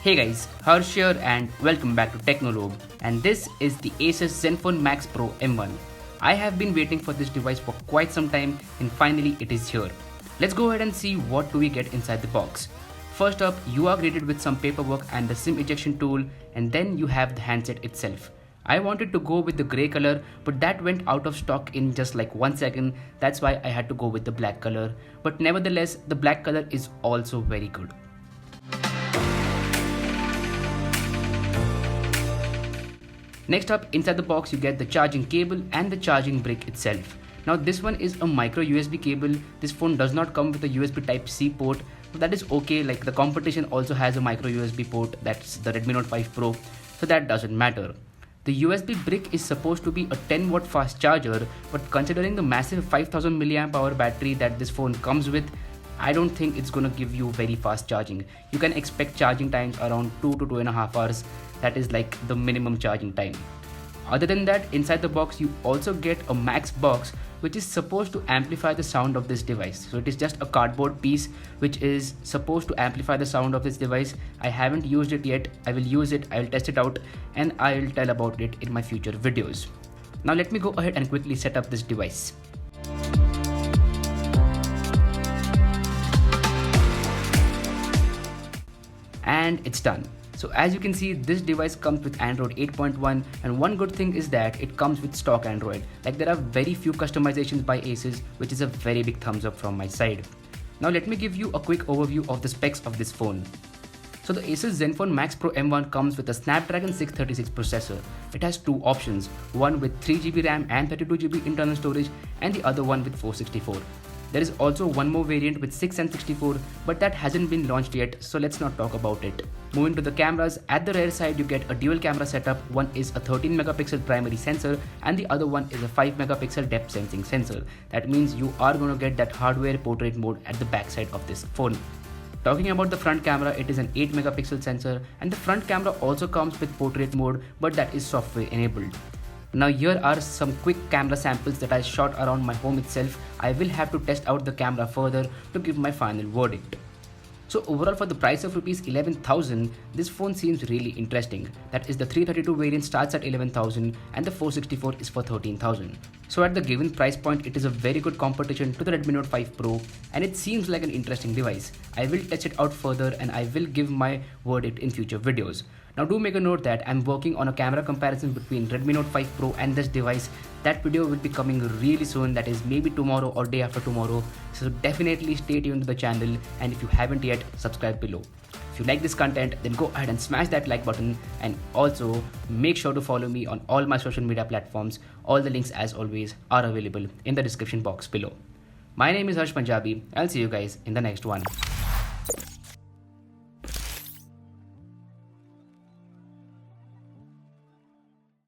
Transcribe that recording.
Hey guys, Harsh here and welcome back to Technolobe, and this is the Asus Zenfone Max Pro M1. I have been waiting for this device for quite some time and finally it is here. Let's go ahead and see what do we get inside the box. First up, you are greeted with some paperwork and the SIM ejection tool, and then you have the handset itself. I wanted to go with the grey color, but that went out of stock in just like 1 second. That's why I had to go with the black color. But nevertheless, the black color is also very good. Next up, inside the box you get the charging cable and the charging brick itself. Now this one is a micro USB cable. This phone does not come with a USB type C port, but that is okay. Like the competition also has a micro USB port, that's the Redmi Note 5 Pro, so that doesn't matter. The USB brick is supposed to be a 10 watt fast charger, but considering the massive 5000 mAh battery that this phone comes with, I don't think it's gonna give you very fast charging. You can expect charging times around 2 to 2.5 hours. That is like the minimum charging time. Other than that, inside the box you also get a Max box, which is supposed to amplify the sound of this device. So it is just a cardboard piece which is supposed to amplify the sound of this device. I haven't used it yet. I will use it, I will test it out, and I will tell about it in my future videos. Now let me go ahead and quickly set up this device. And it's done. So as you can see, this device comes with Android 8.1, and one good thing is that it comes with stock Android. Like there are very few customizations by Asus, which is a very big thumbs up from my side. Now let me give you a quick overview of the specs of this phone. So the Asus Zenfone Max Pro M1 comes with a Snapdragon 636 processor. It has two options, one with 3GB RAM and 32GB internal storage, and the other one with 464. There is also one more variant with 6 and 64, but that hasn't been launched yet, so let's not talk about it. Moving to the cameras, at the rear side you get a dual camera setup. One is a 13 megapixel primary sensor and the other one is a 5 megapixel depth sensing sensor. That means you are going to get that hardware portrait mode at the back side of this phone. Talking about the front camera, it is an 8 megapixel sensor, and the front camera also comes with portrait mode, but that is software enabled. Now here are some quick camera samples that I shot around my home itself. I will have to test out the camera further to give my final verdict. So overall, for the price of Rs 11,000, this phone seems really interesting. That is, the 332 variant starts at 11,000 and the 464 is for 13,000. So at the given price point, it is a very good competition to the Redmi Note 5 Pro, and it seems like an interesting device. I will test it out further and I will give my verdict in future videos. Now do make a note that I'm working on a camera comparison between Redmi Note 5 Pro and this device. That video will be coming really soon, that is maybe tomorrow or day after tomorrow. So definitely stay tuned to the channel, and if you haven't yet, subscribe below. If you like this content, then go ahead and smash that like button, and also make sure to follow me on all my social media platforms. All the links, as always, are available in the description box below. My name is Harsh Punjabi. I'll see you guys in the next one.